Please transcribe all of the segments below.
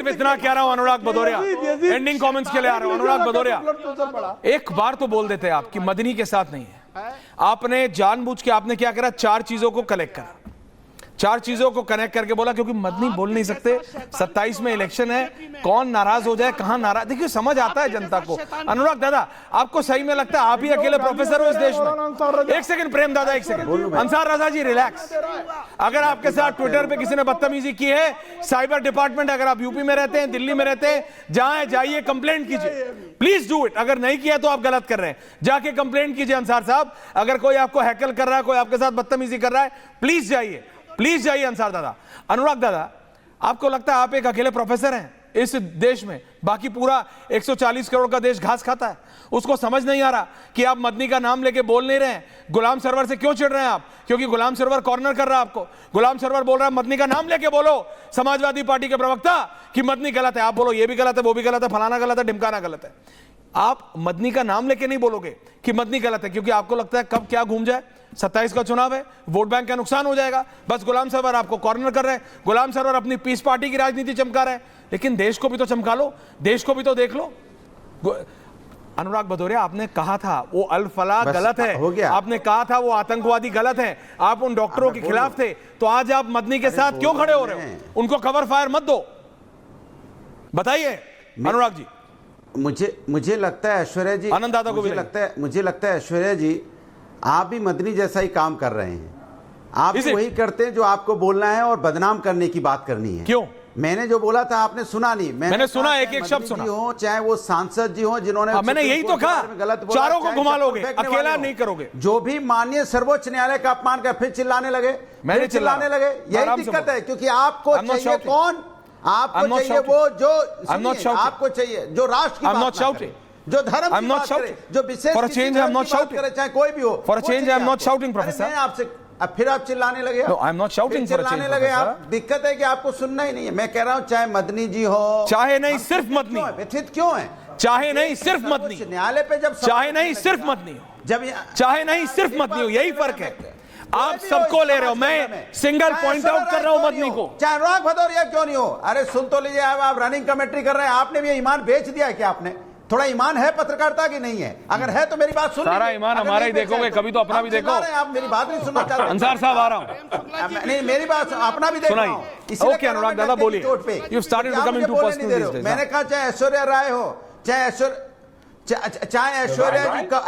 इतना कह रहा हूं अनुराग भदौरिया, एंडिंग कमेंट्स के लिए आ रहा हूं। अनुराग भदौरिया, एक बार तो बोल देते आप कि मदनी के साथ नहीं है। आपने जानबूझ के आपने क्या करा, चार चीजों को कलेक्ट करा, चार चीजों को कनेक्ट करके बोला क्योंकि मदनी बोल नहीं सकते, 27 में इलेक्शन है, कौन नाराज हो जाए, कहां नाराज। देखिए समझ आता है जनता को। अनुराग दादा, आपको सही में लगता है आप ही अकेले प्रोफेसर हो इस देश में? एक सेकंड प्रेम दादा, एक सेकंड। अंसार रजा जी रिलैक्स। अगर आपके साथ ट्विटर पे किसी ने बदतमीजी की है, साइबर डिपार्टमेंट, अगर आप यूपी में रहते हैं, दिल्ली में रहते हैं, जहां जाइए कंप्लेंट कीजिए, प्लीज डू इट। अगर नहीं किया तो आप गलत कर रहे हैं, जाके कंप्लेंट कीजिए अंसार साहब। अगर कोई आपको हैकल कर रहा है, कोई आपके साथ बदतमीजी कर रहा है, प्लीज जाइए, प्लीज जाइए अंसार दादा। अनुराग दादा, आपको लगता है आप एक अकेले प्रोफेसर हैं इस देश में? बाकी पूरा 140 करोड़ का देश घास खाता है, उसको समझ नहीं आ रहा कि आप मदनी का नाम लेके बोल नहीं रहे हैं। गुलाम सरवर से क्यों चिढ़ रहे हैं आप? क्योंकि गुलाम सरवर कॉर्नर कर रहा है आपको। गुलाम सरवर बोल रहा है मदनी का नाम लेके बोलो, समाजवादी पार्टी के प्रवक्ता, कि मदनी गलत है। आप बोलो ये भी गलत है, वो भी गलत है, फलाना गलत है, ढिमकाना गलत है। आप मदनी का नाम लेके नहीं बोलोगे कि मदनी गलत है, क्योंकि आपको लगता है कब क्या घूम जाए, 27 का चुनाव है, वोट बैंक का नुकसान हो जाएगा। बस गुलाम सरवर आपको कॉर्नर कर रहे हैं, गुलाम सरवर अपनी पीस पार्टी की राजनीति चमका रहे हैं। लेकिन देश को भी तो चमका लो, देश को भी तो देख लो। अनुराग भदौरिया, आपने कहा था वो अल फलाह गलत है, हो गया। आपने कहा था वो आतंकवादी गलत है, आप उन डॉक्टरों के खिलाफ थे, तो आज आप मदनी के साथ क्यों खड़े हो रहे हो? उनको कवर फायर मत दो, बताइए अनुराग जी। मुझे लगता है ऐश्वर्या जी, आनंद दादा को मुझे लगता है ऐश्वर्या जी, आप भी मदनी जैसा ही काम कर रहे हैं। आप भी वही करते हैं जो आपको बोलना है और बदनाम करने की बात करनी है। क्यों? मैंने जो बोला था आपने सुना नहीं। मैंने सुना, एक एक शब्द सुना। हो चाहे वो सांसद जी हो जिन्होंने, मैंने यही तो कहा, गलत बोला, चारों को घुमा लोगे, अकेला नहीं करोगे। जो भी माननीय सर्वोच्च न्यायालय का अपमान कर फिर चिल्लाने लगे, मैंने चिल्लाने लगे। यही दिक्कत है, क्योंकि आपको चाहिए कौन? आपको चाहिए वो जो आपको चाहिए जो राष्ट्र की बात करे, जो धर्म की बात करे, जो विशेष for change I am not shouting, चाहे कोई भी हो। For change I am not shouting professor. मैं आपसे, अब फिर आप चिल्लाने लगे। No I am not shouting for change, चिल्लाने लगे आप। दिक्कत है कि आपको सुनना ही नहीं है। मैं कह रहा हूं चाहे मदनी जी हो, चाहे नहीं सिर्फ मदनी, व्यथित क्यों है? चाहे नहीं सिर्फ मदनी, न्यायालय पे जब चाहे नहीं सिर्फ मदनी हो, जब चाहे नहीं सिर्फ मदनी हो, यही फर्क है। आप सबको ले रहे हो, मैं सिंगल पॉइंट आउट कर रहा हूं मदनी को। चाहे अनुराग भदौरिया क्यों नहीं हो? अरे सुन तो लीजिए, आप रनिंग कमेंट्री कर रहे हैं। आपने भी ईमान बेच दिया है क्या? आपने थोड़ा ईमान है पत्रकारिता की नहीं है? अगर है तो मेरी बात सुन। सारा ईमान हमारा ही देखोगे, कभी तो अपना भी देखो। आप मेरी बात नहीं सुनना चाहते? अंसार साहब आ रहा हूं, नहीं मेरी बात अपना भी देखना। ओके अनुराग दादा बोलिए। You started to come into personal this days. मैंने कहा चाहे ऐश्वर्या राय हो, चाहे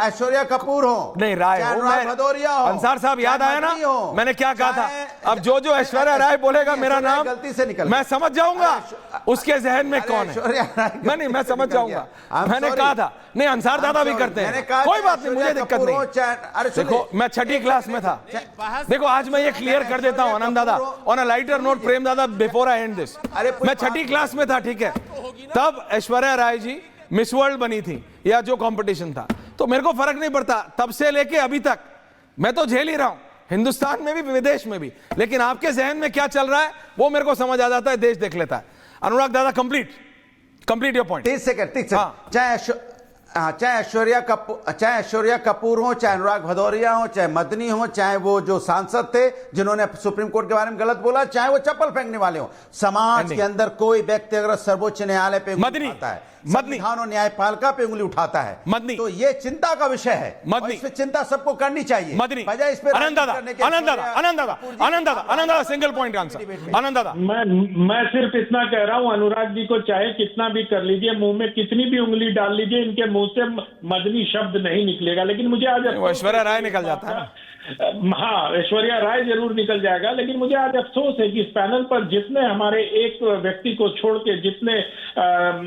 ऐश्वर्या कपूर हो, नहीं राय हो, भदौरिया हो, अंसार साहब याद आया ना मैंने क्या कहा था? अब जो ऐश्वर्या राय बोलेगा मेरा नाम गलती से निकल, मैं समझ जाऊंगा उसके जहन में कौन है। नहीं मैं समझ जाऊंगा। मैंने कहा था, नहीं अंसार दादा भी करते हैं, कोई बात नहीं, मुझे दिक्कत नहीं। देखो मैं छठी क्लास में था। देखो आज मैं ये क्लियर कर देता हूं आनंद दादा, ऑन अ लाइटर नोट प्रेम दादा, बिफोर आई एंड दिस, मैं छठी क्लास में था, ठीक है? तब ऐश्वर्या राय जी मिस वर्ल्ड बनी थी या जो कंपटीशन था, तो मेरे को फर्क नहीं पड़ता तब से लेके अभी तक, मैं तो झेल ही रहा हूं, हिंदुस्तान में भी विदेश में भी। लेकिन आपके जहन में क्या चल रहा है वो मेरे को समझ आ जाता है, देश देख लेता है। अनुराग दादा कंप्लीट योर पॉइंट। 30 सेकंड। चाहे ऐश्वर्या कपूर हो, चाहे अनुराग भदौरिया हो, चाहे मदनी हो, चाहे वो जो सांसद थे जिन्होंने सुप्रीम कोर्ट के बारे में गलत बोला, चाहे वो चप्पल फेंकने वाले हो, समाज के अंदर कोई व्यक्ति अगर सर्वोच्च न्यायालय पे उंगली उठाता है, संविधान और न्यायपालिका पे उंगली उठाता है, मदनी, तो ये चिंता का विषय है। मदनी, इस पे चिंता सबको करनी चाहिए। मदनी, इस पे आनंद दादा सिंगल पॉइंट आंसर। आनंद दादा, मैं सिर्फ इतना कह रहा हूं, अनुराग जी को चाहे कितना भी कर लीजिए, मुंह में कितनी भी उंगली डाल लीजिए, इनके मुंह से मदनी शब्द नहीं निकलेगा। लेकिन मुझे आज ऐश्वर्या राय निकल जाता है। हाँ, ऐश्वर्या राय जरूर निकल जाएगा। लेकिन मुझे आज अफसोस है कि इस पैनल पर जितने हमारे एक व्यक्ति को छोड़ के जितने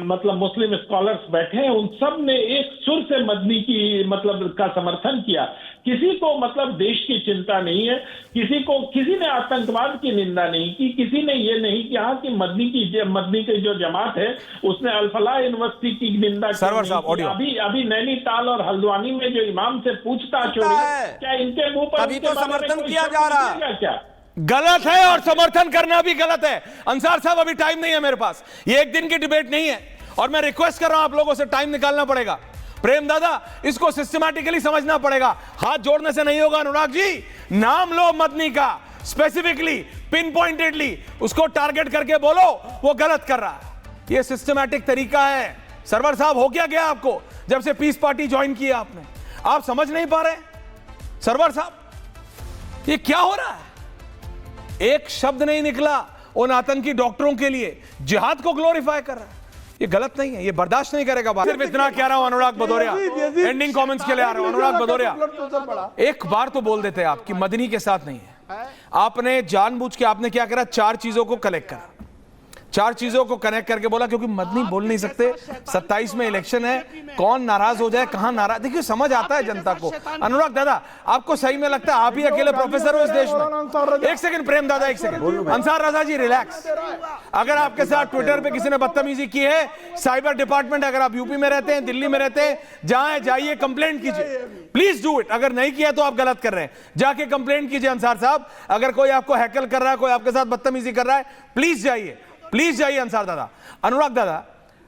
मतलब मुस्लिम स्कॉलर्स बैठे हैं, उन सब ने एक सुर से मदनी की मतलब का समर्थन किया। किसी को मतलब देश की चिंता नहीं है, किसी ने आतंकवाद की निंदा नहीं की, किसी ने ये नहीं किया कि मदनी की जो जमात है उसने अल फलाह यूनिवर्सिटी की निंदा की। अभी नैनीताल और हल्द्वानी में जो इमाम से पूछताछ हो रही है, क्या इनके मुंह पर अभी तो समर्थन किया जा रहा है? क्या गलत है, और समर्थन करना भी गलत है। अंसार साहब अभी टाइम नहीं है मेरे पास, ये एक दिन की डिबेट नहीं है, और मैं रिक्वेस्ट कर रहा हूं आप लोगों से, टाइम निकालना पड़ेगा। प्रेम दादा, इसको सिस्टमैटिकली समझना पड़ेगा, हाथ जोड़ने से नहीं होगा। अनुराग जी, नाम लो मदनी का, स्पेसिफिकली पिन पॉइंटेडली उसको टारगेट करके बोलो वो गलत कर रहा है। ये सिस्टमैटिक तरीका है। सरवर साहब, हो क्या गया आपको जब से पीस पार्टी ज्वाइन की आपने? आप समझ नहीं पा रहे सरवर साहब, ये क्या हो रहा है? एक शब्द नहीं निकला उन आतंकी डॉक्टरों के लिए, जिहाद को ग्लोरीफाई कर रहा है। ये गलत नहीं है, ये बर्दाश्त नहीं करेगा बात। सिर्फ इतना कह रहा हूं अनुराग भदौरिया, एंडिंग कमेंट्स के लिए आ रहा हूं। अनुराग भदौरिया, एक बार तो बोल देते आप कि मदनी के साथ नहीं है। आपने जानबूझ के आपने क्या करा, चार चीजों को कलेक्ट करा, चार चीजों को कनेक्ट करके बोला क्योंकि मदनी बोल नहीं सकते, 27 में इलेक्शन है, कौन नाराज हो जाए, कहां नाराज। देखिए समझ आता है जनता को। अनुराग दादा, आपको सही में लगता है आप ही अकेले प्रोफेसर हो इस देश में? एक सेकंड प्रेम दादा, एक सेकंड। अंसार रजा जी रिलैक्स। अगर आपके साथ ट्विटर पे किसी ने बदतमीजी की है, साइबर डिपार्टमेंट, अगर आप यूपी में रहते हैं, दिल्ली में रहते हैं, जहां जाइए कंप्लेंट कीजिए, प्लीज डू इट। अगर नहीं किया तो आप गलत कर रहे हैं, जाके कंप्लेंट कीजिए। अंसार साहब, अगर कोई आपको हैकल कर रहा है, कोई आपके साथ बदतमीजी कर रहा है, प्लीज जाइए, प्लीज जाइए अंसार दादा। अनुराग दादा,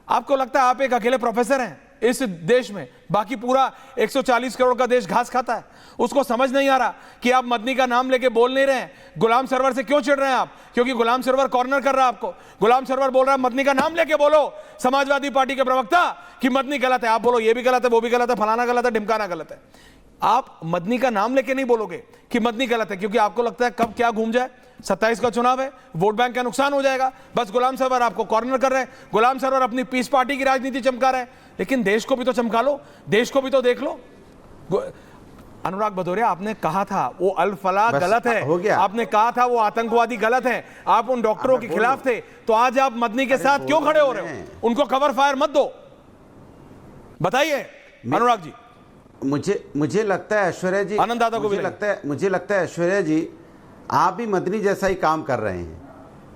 आपको लगता है आप एक अकेले प्रोफेसर हैं इस देश में, बाकी पूरा 140 करोड़ का देश घास खाता है? उसको समझ नहीं आ रहा कि आप मदनी का नाम लेके बोल नहीं रहे हैं। गुलाम सरवर से क्यों चिढ़ रहे हैं आप? क्योंकि गुलाम सरवर कॉर्नर कर रहा है आपको। गुलाम सरवर बोल रहा है मदनी का नाम लेके बोलो, समाजवादी पार्टी के प्रवक्ता, कि मदनी गलत है। आप बोलो ये भी गलत है, वो भी गलत है, फलाना गलत है, ढिमकाना गलत है। आप मदनी का नाम लेके नहीं बोलोगे कि मदनी गलत है, क्योंकि आपको लगता है कब क्या घूम जाए, 27 का चुनाव है, वोट बैंक का नुकसान हो जाएगा। बस गुलाम सरवर आपको कॉर्नर कर रहे हैं, गुलाम सरवर अपनी पीस पार्टी की राजनीति चमका रहे हैं। लेकिन देश को भी तो चमका लो, देश को भी तो देख लो। अनुराग भदौरिया, आपने कहा था वो अल फलाह गलत है, हो गया। आपने कहा था वो आतंकवादी गलत है, आप उन डॉक्टरों के खिलाफ थे, तो आज आप मदनी के साथ क्यों खड़े हो रहे हो? उनको कवर फायर मत दो, बताइए अनुराग जी। मुझे लगता है ऐश्वर्या जी, आनंद दादा को भी मुझे लगता है ऐश्वर्या जी, आप भी मदनी जैसा ही काम कर रहे हैं।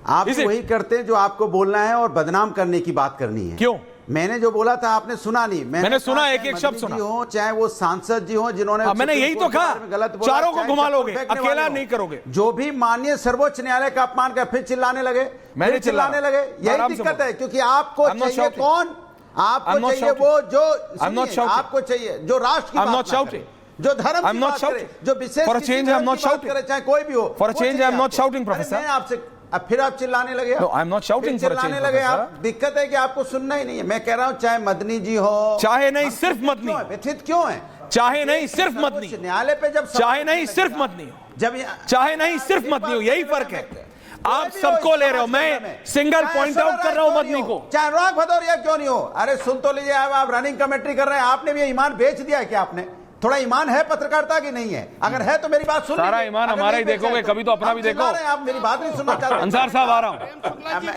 आप भी वही करते हैं जो आपको बोलना है और बदनाम करने की बात करनी है। क्यों? मैंने जो बोला था आपने सुना नहीं। मैंने सुना, एक एक शब्द सुना। हो चाहे वो सांसद जी हो जिन्होंने, मैंने यही तो कहा, गलत बोला, चारों को घुमा लोगे, अकेला नहीं करोगे। जो भी माननीय सर्वोच्च न्यायालय का अपमान कर फिर चिल्लाने लगे, मैंने चिल्लाने लगे। यही दिक्कत है, क्योंकि आपको चाहिए कौन? आपको चाहिए वो जो आपको चाहिए जो राष्ट्र की बात करे, जो धर्म की बात करे, जो विशेष For a change, I am not shouting. करे, चाहे कोई भी हो। For a change, I am not shouting, Professor. मैं आपसे अब फिर आप चिल्लाने लगे। No, I am not shouting for a change, चिल्लाने लगे आप। दिक्कत है कि आपको सुनना ही नहीं है। मैं कह रहा हूँ चाहे मदनी जी हो, चाहे नहीं सिर्फ मदनी, व्यथित क्यों है? चाहे नहीं सिर्फ मदनी, न्यायालय पे जब चाहे नहीं सिर्फ मदनी हो, जब चाहे नहीं सिर्फ मदनी हो, यही फर्क है। आप सबको ले रहे हो, मैं सिंगल पॉइंट आउट कर रहा हूं मदनी को। चाहे अनुराग भदौरिया क्यों नहीं हो? अरे सुन तो लीजिए, आप रनिंग कमेंट्री कर रहे हैं। आपने भी ईमान बेच दिया है क्या? आपने थोड़ा ईमान है पत्रकारिता की नहीं है? अगर है तो मेरी बात सुन। सारा ईमान हमारा ही देखोगे, कभी तो अपना भी देखो। आप मेरी बात नहीं सुनना चाहते? अंसार साहब आ रहा हूं,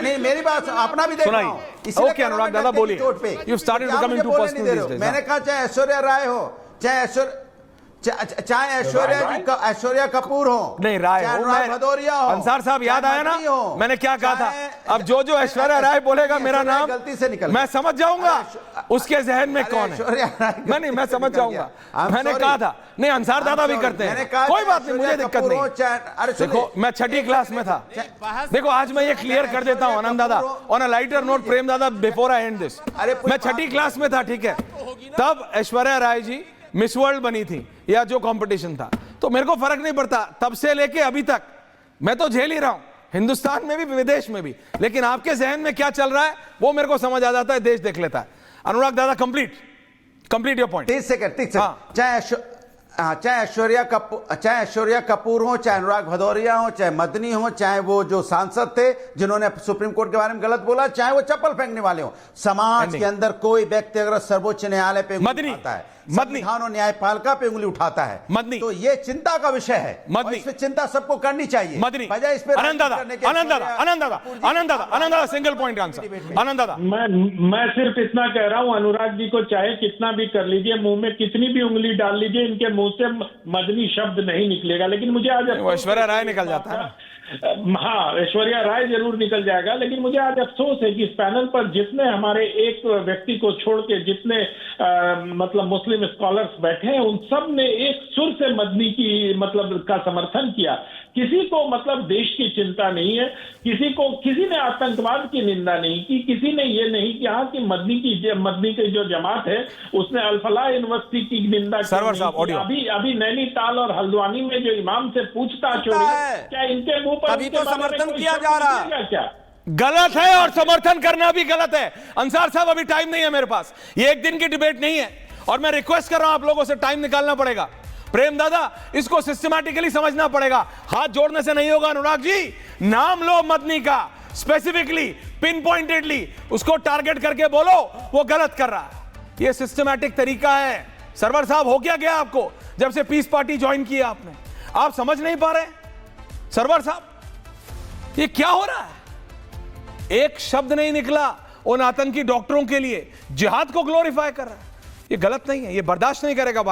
नहीं मेरी बात अपना भी देखो। ओके अनुराग दादा बोलिए। You started becoming too personal this days. मैंने कहा चाहे ऐश्वर्या राय हो, चाहे ऐश्वर्या कपूर हो, नहीं राय हो, भदौरिया हो, अंसार साहब याद आया ना मैंने क्या कहा था? अब जो ऐश्वर्या राय बोलेगा मेरा नाम गलती से निकल, मैं समझ जाऊंगा उसके जहन में कौन है। नहीं मैं समझ जाऊंगा, मैंने कहा था। नहीं अंसार दादा भी करते हैं, कोई बात नहीं, मुझे दिक्कत नहीं। देखो मैं छठी क्लास में था। देखो आज मैं ये क्लियर कर देता हूँ आनंद दादा, ऑन अ लाइटर नोट प्रेम दादा, बिफोर आई एंड दिस, मैं छठी क्लास में था, ठीक है? तब ऐश्वर्या राय जी मिस वर्ल्ड बनी थी या जो कंपटीशन था, तो मेरे को फर्क नहीं पड़ता तब से लेके अभी तक। मैं तो झेल ही रहा हूं, हिंदुस्तान में भी विदेश में भी। लेकिन आपके जहन में क्या चल रहा है वो मेरे को समझ आ जाता है, देश देख लेता है। अनुराग दादा कंप्लीट योर पॉइंट। 30 सेकंड। चाहे ऐश्वर्या कपूर हो, चाहे अनुराग भदौरिया हो, चाहे मदनी हो, चाहे वो जो सांसद थे जिन्होंने सुप्रीम कोर्ट के बारे में गलत बोला, चाहे वो चप्पल फेंकने वाले हो, समाज के अंदर कोई व्यक्ति अगर सर्वोच्च न्यायालय पे उंगली उठाता है, संविधान और न्यायपालिका पे उंगली उठाता है, मदनी, तो ये चिंता का विषय है। मदनी, इस पे चिंता सबको करनी चाहिए। मदनी, इस पे आनंद दादा सिंगल पॉइंट आंसर। आनंद दादा, मैं सिर्फ इतना कह रहा हूं, अनुराग जी को चाहे कितना भी कर लीजिए, मुंह में कितनी भी उंगली डाल लीजिए, इनके मुंह से मदनी शब्द नहीं निकलेगा। लेकिन मुझे आज ऐश्वर्या राय निकल जाता है। हाँ, ऐश्वर्या राय जरूर निकल जाएगा। लेकिन मुझे आज अफसोस है कि इस पैनल पर जितने हमारे एक व्यक्ति को छोड़ के जितने मतलब मुस्लिम स्कॉलर्स बैठे हैं, उन सब ने एक सुर से मदनी की मतलब का समर्थन किया। किसी को मतलब देश की चिंता नहीं है, किसी ने आतंकवाद की निंदा नहीं की, किसी ने ये नहीं किया कि मदनी की जो जमात है उसने अल फलाह यूनिवर्सिटी की निंदा की। अभी नैनीताल और हल्द्वानी में जो इमाम से पूछताछ हो रही है, क्या इनके मुंह पर अभी तो समर्थन किया जा रहा है? क्या गलत है और समर्थन करना भी गलत है। अंसार साहब अभी टाइम नहीं है मेरे पास, ये एक दिन की डिबेट नहीं है और मैं रिक्वेस्ट कर रहा हूं आप लोगों से, टाइम निकालना पड़ेगा। प्रेम दादा, इसको सिस्टमैटिकली समझना पड़ेगा, हाथ जोड़ने से नहीं होगा। अनुराग जी, नाम लो मदनी का, स्पेसिफिकली पिन पॉइंटेडली उसको टारगेट करके बोलो वो गलत कर रहा है। ये सिस्टमैटिक तरीका है। सरवर साहब, हो क्या गया आपको जब से पीस पार्टी ज्वाइन की आपने? आप समझ नहीं पा रहे सरवर साहब, ये क्या हो रहा है? एक शब्द नहीं निकला उन आतंकी डॉक्टरों के लिए, जिहाद को ग्लोरीफाई कर रहा है। ये गलत नहीं है, ये बर्दाश्त नहीं करेगा।